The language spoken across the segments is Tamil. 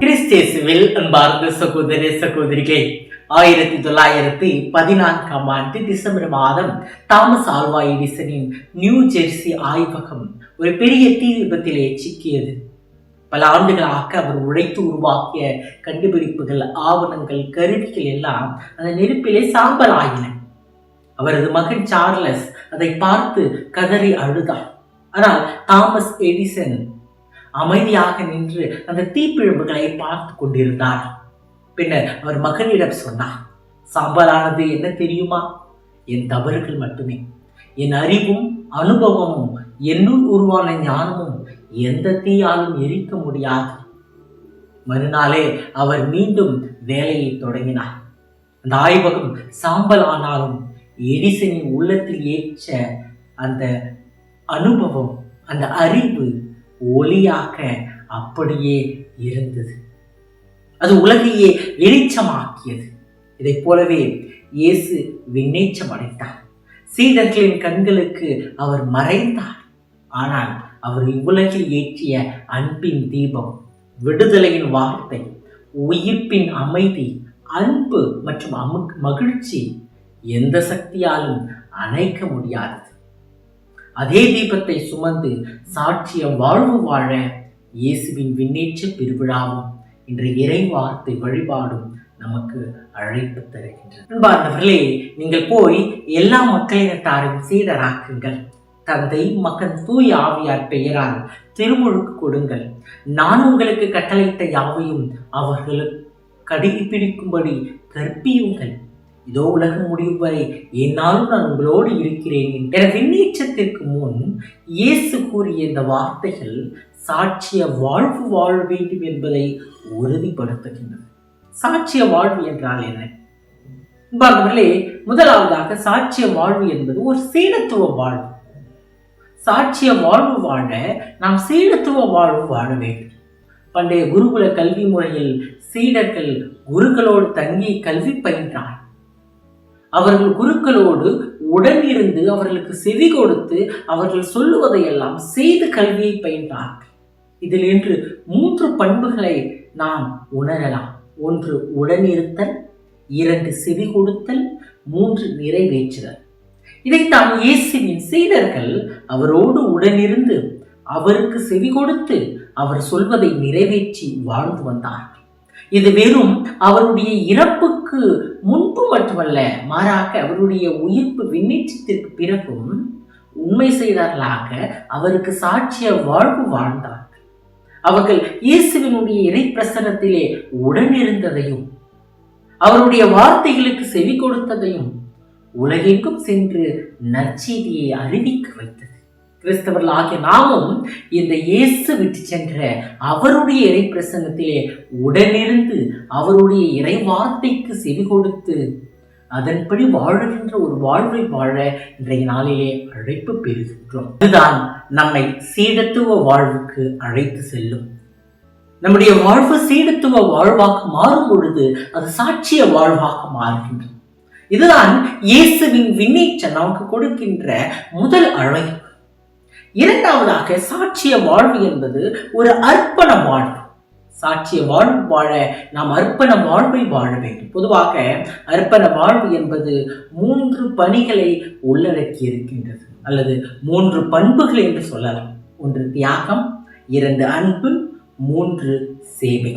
கிறிஸ்தேசுவில் அன்பார்ந்த சகோதர சகோதரிகளே, 1914 ஆண்டு டிசம்பர் மாதம் தாமஸ் ஆல்வா எடிசனின் நியூ ஜெர்சி ஆய்வகம் ஒரு பெரிய தீ விபத்திலே சிக்கியது. பல ஆண்டுகளாக அவர் உழைத்து உருவாக்கிய கண்டுபிடிப்புகள், ஆவணங்கள், கருவிகள் எல்லாம் அந்த நெருப்பிலே சாம்பல் ஆகின. அவரது மகன் சார்லஸ் அதை பார்த்து கதறி அழுதார். ஆனால் தாமஸ் எடிசன் அமைதியாக நின்று அந்த தீப்பிழம்புகளை பார்த்து கொண்டிருந்தார். பின்னர் அவர் மகனிடம் சொன்னார், சாம்பலானது என்ன தெரியுமா? என் தவறுகள் மட்டுமே. என் அறிவும் அனுபவமும் என்னுள் உருவான ஞானமும் எந்த தீயாலும் எரிக்க முடியாது. மறுநாளே அவர் மீண்டும் வேலையை தொடங்கினார். அந்த ஆய்வகம் சாம்பல் ஆனாலும் எடிசனின் உள்ளத்தில் ஏற்ற அந்த அனுபவம், அந்த அறிவு ஒளியாக அப்படியே இருந்தது. அது உலகையே வெளிச்சமாக்கியது. இதை போலவே இயேசு விண்ணேற்றம் அடைந்தார். சீடர்களின் கண்களுக்கு அவர் மறைந்தார். ஆனால் அவர் இவ்வுலகில் ஏற்றிய அன்பின் தீபம், விடுதலையின் வார்த்தை, உயிர்ப்பின் அமைதி, அன்பு மற்றும் மகிழ்ச்சி எந்த சக்தியாலும் அணைக்க முடியாதது. அதே தீபத்தை சுமந்து சாட்சியம் வாழ்வு வாழ இயேசுவின் விண்ணேற்ற பெருவிழாவும் இன்று இறை வார்த்தை வழிபாடும் நமக்கு அழைப்பு தருகின்றன. அன்பார்ந்தவர்களே, நீங்கள் போய் எல்லா மக்களினத்தாரையும் சீடராக்குங்கள். தந்தை, மகன், தூய ஆவியார் பெயரால் திருமுழுக்கு கொடுங்கள். நான் உங்களுக்கு கட்டளையிட்ட யாவையும் அவர்களுக்கு கடைபிடிக்கும்படி கற்பியுங்கள். இதோ உலகம் முடிவு வரை என்னாலும் நான் உங்களோடு இருக்கிறேன் என்ற விண்ணேற்றத்திற்கு முன் இயேசு கூறிய இந்த வார்த்தைகள் சாட்சிய வாழ்வு வாழ வேண்டும் என்பதை உறுதிப்படுத்துகின்றன. சாட்சிய வாழ்வு என்றால் என்ன? முதலாவதாக சாட்சிய வாழ்வு என்பது ஒரு சீடத்துவ வாழ்வு. சாட்சிய வாழ்வு வாழ நாம் சீடத்துவ வாழ்வு வாழ வேண்டும். பண்டைய குருகுல கல்வி முறையில் சீடர்கள் குருக்களோடு தங்கி கல்வி பயின்றார். அவர்கள் குருக்களோடு உடன் இருந்து அவர்களுக்கு செவி கொடுத்து அவர்கள் சொல்லுவதையெல்லாம் செய்து கல்வியை பயின்றார்கள். இதில் இன்று 3 பண்புகளை நாம் உணரலாம். 1 உடனிருத்தல், 2 செவி கொடுத்தல், 3 நிறைவேற்றுதல். இதைத்தான் இயேசுவின் சீடர்கள் அவரோடு உடனிருந்து அவருக்கு செவி கொடுத்து அவர் சொல்வதை நிறைவேற்றி வாழ்ந்து வந்தார்கள். இது வெறும் அவருடைய இறப்புக்கு முன்பு மட்டுமல்ல, மாறாக அவருடைய உயிர்ப்பு விண்ணேற்றத்திற்கு பிறகும் உண்மை செய்தார்களாக அவருக்கு சாட்சிய வாழ்வு வாழ்ந்தார்கள். அவர்கள் இயேசுவினுடைய இறை பிரசனத்திலே உடனிருந்ததையும் அவருடைய வார்த்தைகளுக்கு செவி கொடுத்ததையும் உலகெங்கும் சென்று நற்செய்தியை அறிவிக்க வைத்தது. கிறிஸ்தவர்கள் ஆகிய நாமும் இந்த இயேசு விட்டு சென்ற அவருடைய இறை பிரசன்னத்திலே உடனிருந்து அவருடைய இறை வார்த்தைக்கு செவி கொடுத்து அதன்படி வாழுகின்ற ஒரு வாழ்வை வாழ இன்றைய நாளிலே அழைப்பு பெறுகின்றோம். இதுதான் நம்மை சீடத்துவ வாழ்வுக்கு அழைத்து செல்லும். நம்முடைய வாழ்வு சீடத்துவ வாழ்வாக மாறும் பொழுது அது சாட்சிய வாழ்வாக மாறுகின்றது. இதுதான் இயேசுவின் விண்ணேற்றம் நமக்கு கொடுக்கின்ற முதல் அழைப்பு. இரண்டாவதாக சாட்சிய வாழ்வு என்பது ஒரு அர்ப்பண வாழ்வு. சாட்சிய வாழ்வு வாழ நாம் அர்ப்பண வாழ்வை வாழ வேண்டும். பொதுவாக அர்ப்பண வாழ்வு என்பது 3 பணிகளை உள்ளடக்கி இருக்கின்றது, அல்லது 3 பண்புகள் என்று சொல்லலாம். 1 தியாகம், 2 அன்பு, 3 சேவை.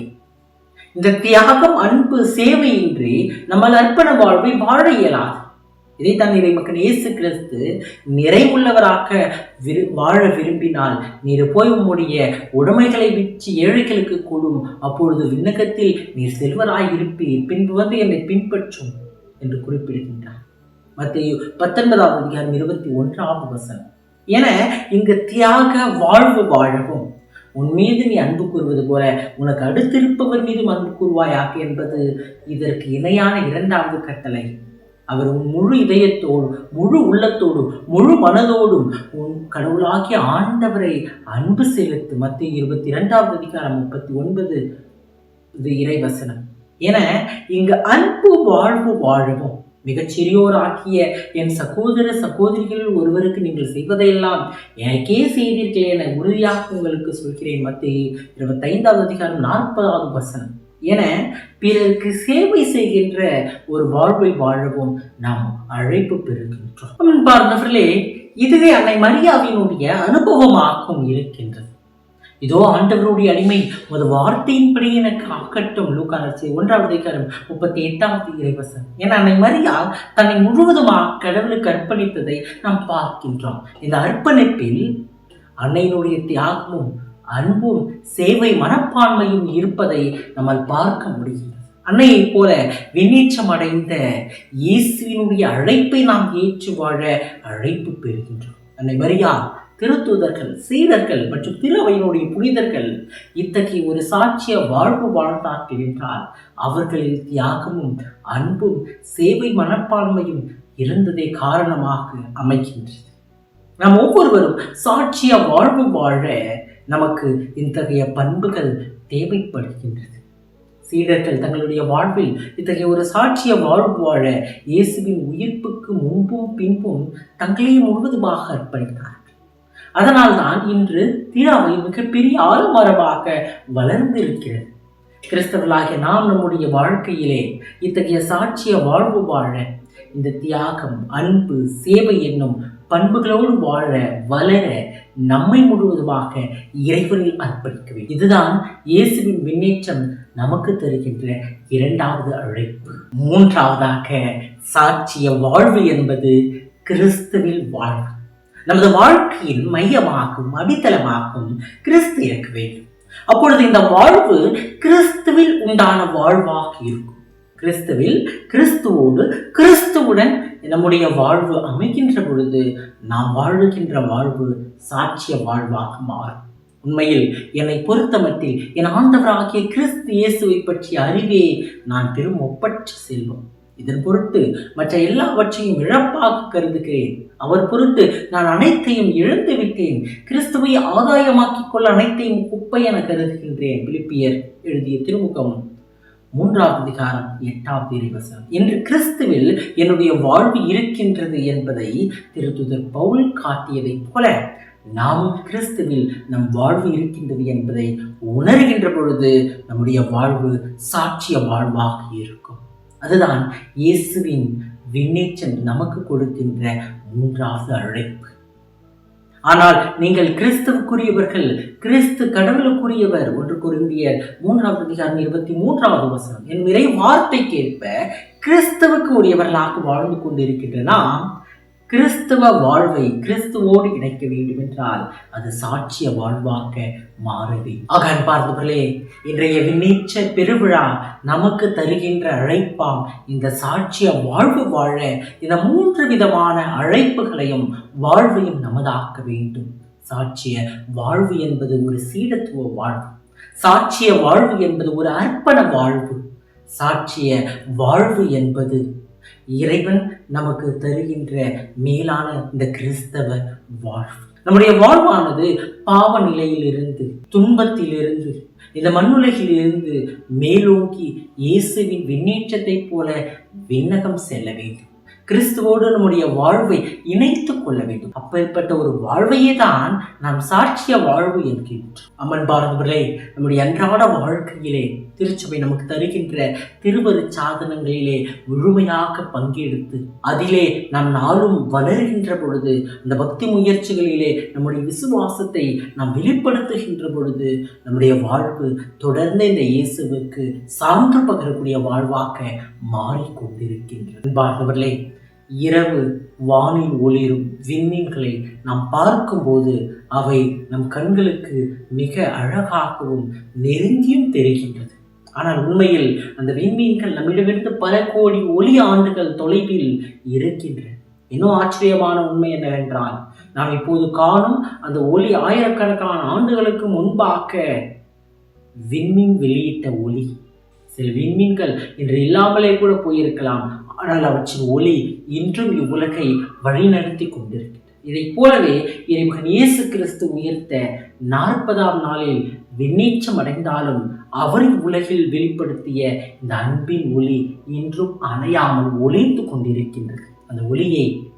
இந்த தியாகம், அன்பு, சேவையின்றி நம்ம அர்ப்பண வாழ்வை வாழ இயலாது. இதைத்தான் இறைமகன் இயேசு கிறிஸ்து நிறைவுள்ளவராக வாழ விரும்பினால் நீர் போய் உம்முடைய உடைமைகளை விற்று ஏழைகளுக்கு கொடும், அப்பொழுது விண்ணகத்தில் நீர் செல்வராய் இருப்பீர், பின்பு வந்து என்னை பின்பற்றும் என்று குறிப்பிடுகின்றார். மத்தேயு 19:21 என இங்கு தியாக வாழ்வு வாழவும், உன் மீது நீ அன்பு கூறுவது போல உனக்கு அடுத்திருப்பவர் மீதும் அன்பு கூறுவாயாக என்பது இதற்கு இணையான 2வது கட்டளை. அவர் உன் முழு இதயத்தோடும், முழு உள்ளத்தோடும், முழு மனதோடும் உன் கடவுளாகிய ஆண்டவரை அன்பு செலுத்து. மத்தேயு 22:39 இறைவசனம். என இங்கு அன்பு வாழ்வு வாழவும் மிகச்சிறியோர் ஆக்கிய என் சகோதர சகோதரிகளில் ஒருவருக்கு நீங்கள் செய்வதையெல்லாம் எனக்கே செய்தீர்களே என உறுதியாக உங்களுக்கு சொல்கிறேன். மத்தேயு 25:40 என பிறருக்கு சேவை செய்கின்ற ஒரு வாழ்வை வாழவும் நாம் அழைப்பு பெறுகின்றோம். பார்ந்தவர்களே, இதுவே அன்னை மரியாவினுடைய அனுபவமாகவும் இருக்கின்றது. இதோ ஆண்டவருடைய அடிமை ஒரு வார்த்தையின்படி எனக்கு ஆக்கட்டும். லூக்கா 1:38 என அன்னை மரியா தன்னை முழுவதுமாக கடவுளுக்கு அர்ப்பணித்ததை நாம் பார்க்கின்றோம். இந்த அர்ப்பணிப்பில் அன்னையினுடைய தியாகமும் அன்பும் சேவை மனப்பான்மையும் இருப்பதை நம்மால் பார்க்க முடிகிறது. அன்னையை போல விண்ணேற்றம் அடைந்த இயேசுவினுடைய அழைப்பை நாம் ஏற்று வாழ அழைப்பு பெறுகின்றோம். அன்னை மரியா, திருத்தூதர்கள், சீடர்கள் மற்றும் திருவையினுடைய புனிதர்கள் இத்தகைய ஒரு சாட்சிய வாழ்வு வாழ்ந்தார்கள் என்றால் அவர்களின் தியாகமும் அன்பும் சேவை மனப்பான்மையும் இருந்ததே காரணமாக அமைகின்றது. நாம் ஒவ்வொருவரும் சாட்சிய வாழ்வு வாழ நமக்கு இத்தகைய பண்புகள் தேவைப்படுகின்றது. சீடர்கள் தங்களுடைய வாழ்வில் இத்தகைய ஒரு சாட்சிய வாழ்வு வாழ இயேசுவின் உயிர்ப்புக்கு முன்பும் பின்பும் தங்களையும் முழுவதுமாக அர்ப்பணித்தார்கள். அதனால்தான் இன்று திராவை மிகப்பெரிய ஆலமரமாக வளர்ந்திருக்கிறது. கிறிஸ்தவர்களாகிய நாம் நம்முடைய வாழ்க்கையிலே இத்தகைய சாட்சிய வாழ்வு வாழ இந்த தியாகம், அன்பு, சேவை என்னும் பண்புகளோடு வாழ வளர நம்மை முழுவதுமாக இறைவனில் அர்ப்பணிக்க வேண்டும். இதுதான் இயேசுவின் விண்ணேற்றம் நமக்கு தருகின்ற இரண்டாவது அழைப்பு. மூன்றாவதாக, சாட்சிய வாழ்வு என்பது கிறிஸ்துவில் வாழ்வு. நமது வாழ்க்கையின் மையமாகவும் அடித்தளமாகவும் கிறிஸ்து இருக்க வேண்டும். அப்பொழுது இந்த வாழ்வு கிறிஸ்துவில் உண்டான வாழ்வாக இருக்கும். கிறிஸ்துவில், கிறிஸ்துவோடு, கிறிஸ்துவுடன் நம்முடைய வாழ்வு அமைகின்ற பொழுது நாம் வாழுகின்ற வாழ்வு சாட்சிய வாழ்வாக மாறும். உண்மையில் என்னை பொறுத்தமட்டில் என் ஆண்டவராகிய கிறிஸ்து இயேசுவை பற்றிய அறிவே நான் பெரும் ஒப்பற்ற செல்வம். இதன் பொருட்டு மற்ற எல்லாவற்றையும் இழப்பாக கருதுகிறேன். அவர் பொருட்டு நான் அனைத்தையும் இழந்து விட்டேன். கிறிஸ்துவை ஆதாயமாக்கிக் கொள்ள அனைத்தையும் குப்பை என கருதுகின்றேன். பிலிப்பியர் எழுதிய திருமுகம் 3:8 என்று கிறிஸ்துவில் என்னுடைய வாழ்வு இருக்கின்றது என்பதை திருத்தூதர் பவுல் காட்டியதைப் போல நாமும் கிறிஸ்துவில் நம் வாழ்வு இருக்கின்றது என்பதை உணர்கின்ற பொழுது நம்முடைய வாழ்வு சாட்சிய வாழ்வாக இருக்கும். அதுதான் இயேசுவின் விண்ணேற்றம் நமக்கு கொடுக்கின்ற மூன்றாவது அழைப்பு. ஆனால் நீங்கள் கிறிஸ்துவுக்குரியவர்கள், கிறிஸ்து கடவுளுக்குரியவர். 1 கொரிந்தியர் 3:23 என் இறை வார்த்தைக்கேற்ப கிறிஸ்துவுக்கு உரியவர்களாக வாழ்ந்து கொண்டிருக்கின்ற நாம் கிறிஸ்துவ வாழ்வை கிறிஸ்துவோடு இணைக்க வேண்டும் என்றால் அது சாட்சிய வாழ்வாக மாறவே. அன்பார்ந்தவர்களே, இன்றைய விண்ணேற்ற பெருவிழா நமக்கு தருகின்ற அழைப்பாம் இந்த சாட்சிய வாழ்வு வாழ இந்த 3 விதமான அழைப்புகளையும் வாழ்வையும் நமதாக்க வேண்டும். சாட்சிய வாழ்வு என்பது ஒரு சீடத்துவ வாழ்வு. சாட்சிய வாழ்வு என்பது ஒரு அர்ப்பண வாழ்வு. சாட்சிய வாழ்வு என்பது இறைவன் நமக்கு தருகின்ற மேலான இந்த கிறிஸ்தவ வாழ்வு. நம்முடைய வாழ்வானது பாவ நிலையிலிருந்து, துன்பத்திலிருந்து, இந்த மண்ணுலகில் இருந்து மேலோங்கி இயேசுவின் விண்ணேற்றத்தை போல விண்ணகம் செல்ல வேண்டும். கிறிஸ்துவோடு நம்முடைய வாழ்வை இணைத்துக் கொள்ள வேண்டும். அப்படிப்பட்ட ஒரு வாழ்வையே தான் நாம் சாட்சிய வாழ்வு என்கின்றோம். அன்பர்களே, நம்முடைய அன்றாட வாழ்க்கையிலே திருச்சபை நமக்கு தருகின்ற திருவரு சாதனங்களிலே முழுமையாக பங்கெடுத்து அதிலே நாம் நாளும் வளர்கின்ற பொழுது, அந்த பக்தி முயற்சிகளிலே நம்முடைய விசுவாசத்தை நாம் வெளிப்படுத்துகின்ற பொழுது நம்முடைய வாழ்வு தொடர்ந்து இந்த இயேசுவுக்கு சான்று பகரக்கூடிய வாழ்வாக மாறிக்கொண்டிருக்கின்றது. அன்பர்களே, இரவு வானில் ஒளிரும் விண்மீன்களை நாம் பார்க்கும்போது அவை நம் கண்களுக்கு மிக அழகாகவும் நெருங்கியும் தெரிகின்றது. ஆனால் உண்மையில் அந்த விண்மீன்கள் நம்மிடமிருந்து பல கோடி ஒளி ஆண்டுகள் தொலைவில் இருக்கின்றன. இன்னும் ஆச்சரியமான உண்மை என்னவென்றால், நாம் இப்போது காணும் அந்த ஒளி ஆயிரக்கணக்கான ஆண்டுகளுக்கு முன்பாக விண்மீன் வெளியிட்ட ஒளி. சில விண்மீன்கள் இன்று இல்லாமலே கூட போயிருக்கலாம், ஆனால் அவற்றின் ஒளி இன்றும் இவ்வுலகை வழிநடத்தி கொண்டிருக்கிறது. இதை போலவே இறைமகன் இயேசு கிறிஸ்து உயர்த்த 40ஆம் நாளில் விண்ணேற்றம் அடைந்தாலும் அவர் உலகில் வெளிப்படுத்திய இந்த அன்பின் ஒளி இன்றும் அணையாமல் ஒளிர்ந்து கொண்டிருக்கின்றது. அந்த ஒளியை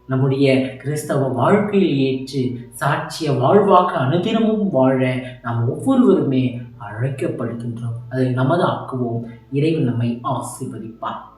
நம்முடைய கிறிஸ்தவ வாழ்க்கையில் ஏற்று சாட்சிய வாழ்வாக அனுதினமும் வாழ நாம் ஒவ்வொருவருமே அழைக்கப்படுகின்றோம். அதை நமது ஆக்குவோம். இறைவன் நம்மை ஆசீர்வதிப்பார்.